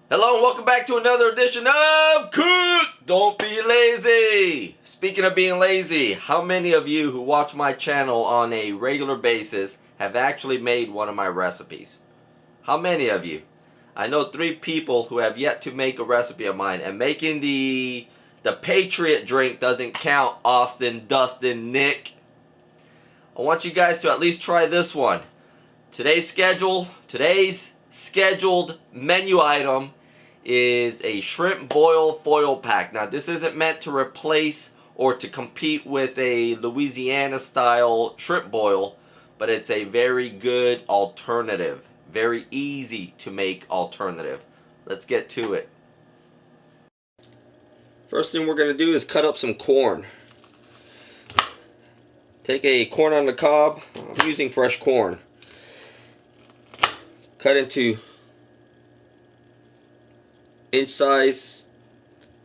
Hello and welcome back to another edition of Cook Don't Be Lazy. Speaking of being lazy, how many of you who watch my channel on a regular basis have actually made one of my recipes? How many of you? I know 3 people who have yet to make a recipe of mine, and making the Patriot drink doesn't count. Austin, Dustin, Nick. I want you guys to at least try this one. Today's scheduled menu item is a shrimp boil foil pack. Now this isn't meant to replace or to compete with a Louisiana style shrimp boil, but it's a very good alternative. Very easy to make alternative. Let's get to it. First thing we're going to do is cut up some corn. Take a corn on the cob. I'm using fresh corn. Cut into inch size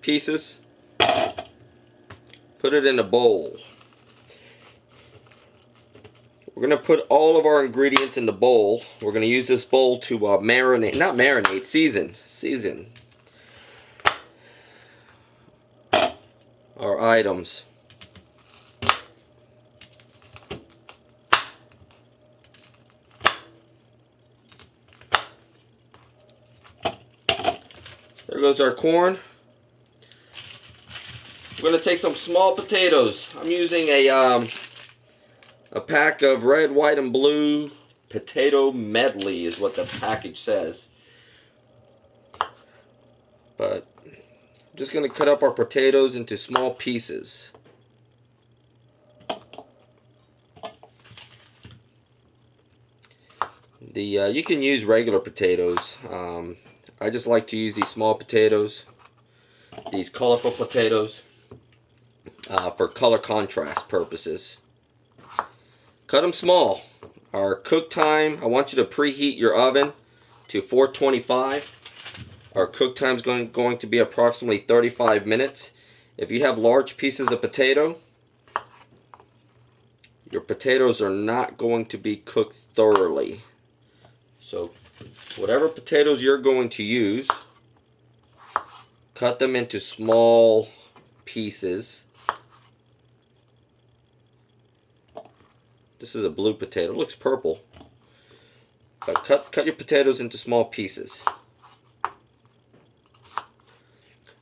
pieces. Put it in a bowl. We're going to put all of our ingredients in the bowl. We're going to use this bowl to season our items. There goes our corn. We're going to take some small potatoes. I'm using a pack of red, white, and blue potato medley is what the package says. But I'm just going to cut up our potatoes into small pieces. You can use regular potatoes. I just like to use these small potatoes, these colorful potatoes, for color contrast purposes. Cut them small. Our cook time, I want you to preheat your oven to 425. Our cook time is going to be approximately 35 minutes. If you have large pieces of potato, your potatoes are not going to be cooked thoroughly. So whatever potatoes you're going to use, cut them into small pieces. This is a blue potato. It looks purple. But cut your potatoes into small pieces.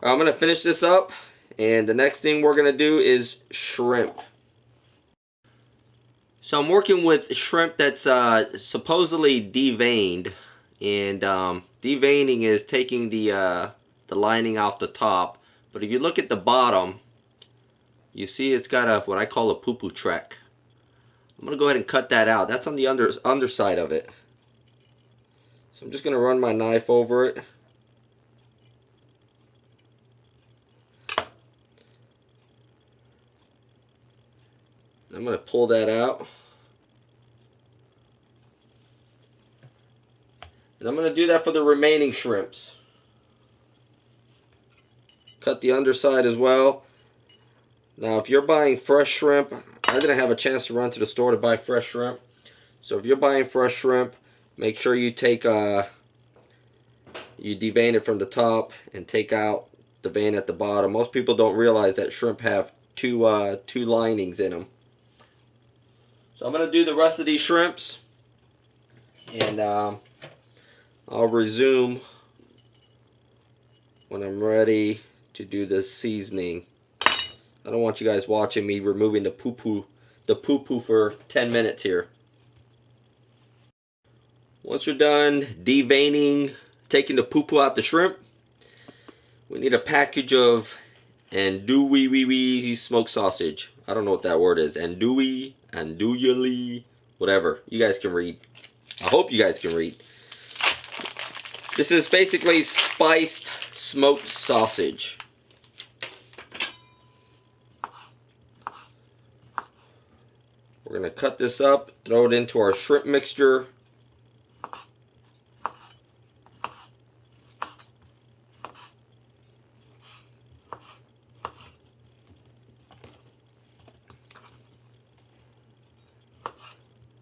I'm going to finish this up, and the next thing we're going to do is shrimp. So I'm working with shrimp that's supposedly deveined, and deveining is taking the lining off the top. But if you look at the bottom, you see it's got what I call a poo-poo track. I'm going to go ahead and cut that out. That's on the underside of it. So I'm just going to run my knife over it. I'm going to pull that out. And I'm going to do that for the remaining shrimps. Cut the underside as well. Now if you're buying fresh shrimp, I didn't have a chance to run to the store to buy fresh shrimp. So if you're buying fresh shrimp, make sure you devein it from the top and take out the vein at the bottom. Most people don't realize that shrimp have two linings in them. So I'm going to do the rest of these shrimps, and I'll resume when I'm ready to do the seasoning. I don't want you guys watching me removing the poo-poo for 10 minutes here. Once you're done deveining, taking the poo-poo out the shrimp, we need a package of andouille smoked sausage. I don't know what that word is. Andouille, whatever. You guys can read. I hope you guys can read. This is basically spiced smoked sausage. We're going to cut this up, throw it into our shrimp mixture.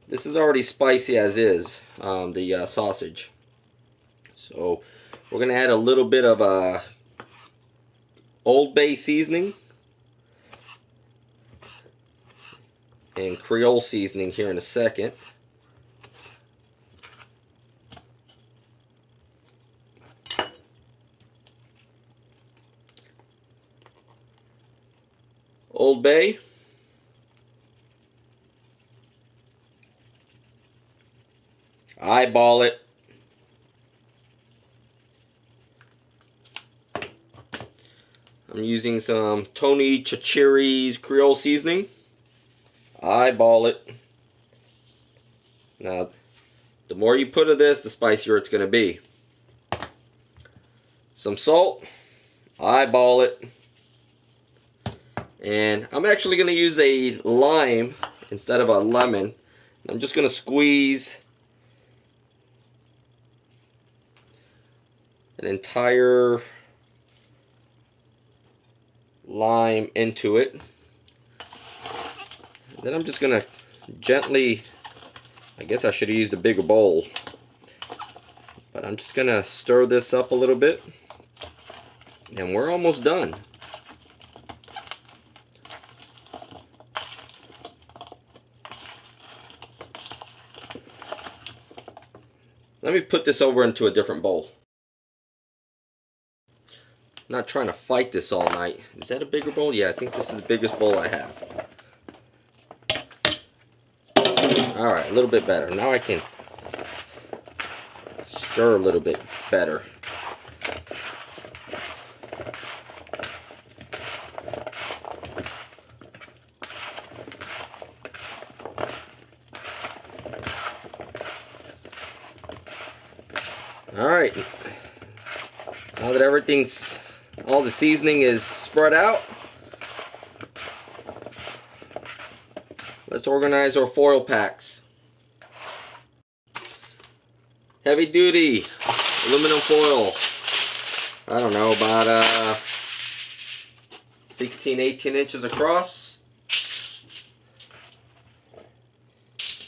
This is already spicy as is, the sausage. So We're going to add a little bit of Old Bay seasoning and Creole seasoning here in a second. Old Bay. Eyeball it. I'm using some Tony Chachiri's Creole Seasoning. Eyeball it. Now, the more you put of this, the spicier it's going to be. Some salt. Eyeball it. And I'm actually going to use a lime instead of a lemon. I'm just going to squeeze an entire lime into it. Then I'm just going to gently, I guess I should have used a bigger bowl, but I'm just going to stir this up a little bit, and we're almost done. Let me put this over into a different bowl. I'm not trying to fight this all night. Is that a bigger bowl? Yeah, I think this is the biggest bowl I have. Alright, a little bit better. Now I can stir a little bit better. Alright, now that all the seasoning is spread out, let's organize our foil packs. Heavy duty aluminum foil. I don't know, about 16, 18 inches across.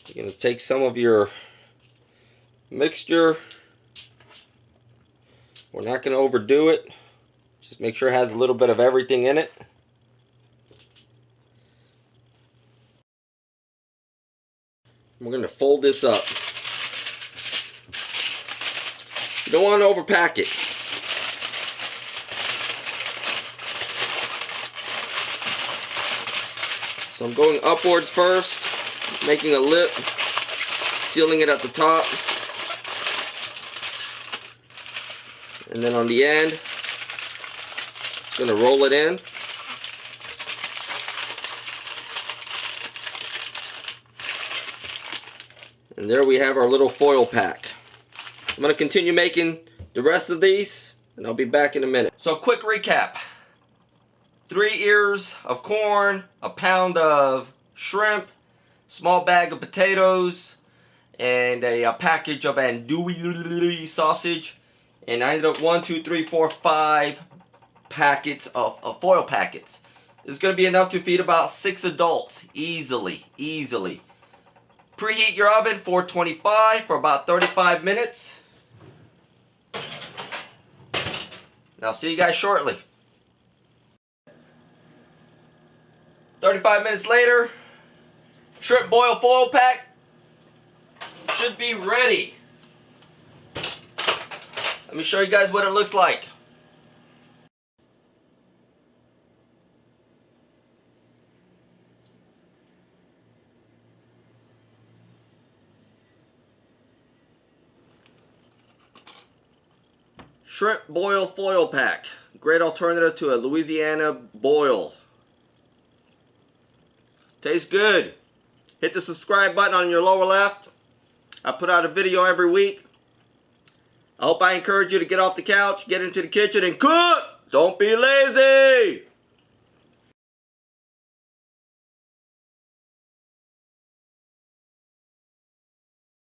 You're going to take some of your mixture. We're not going to overdo it. Just make sure it has a little bit of everything in it. We're going to fold this up. You don't want to overpack it. So I'm going upwards first, making a lip, sealing it at the top. And then on the end, just going to roll it in. And there we have our little foil pack. I'm going to continue making the rest of these, and I'll be back in a minute. So quick recap. 3 ears of corn, a pound of shrimp, small bag of potatoes, and a package of andouille sausage. And I ended up 1, 2, 3, 4, 5 packets of foil packets. This is going to be enough to feed about 6 adults easily. Preheat your oven 425 for about 35 minutes. And I'll see you guys shortly. 35 minutes later, shrimp boil foil pack should be ready. Let me show you guys what it looks like. Shrimp boil foil pack. Great alternative to a Louisiana boil. Tastes good. Hit the subscribe button on your lower left. I put out a video every week. I hope I encourage you to get off the couch, get into the kitchen, and cook! Don't be lazy!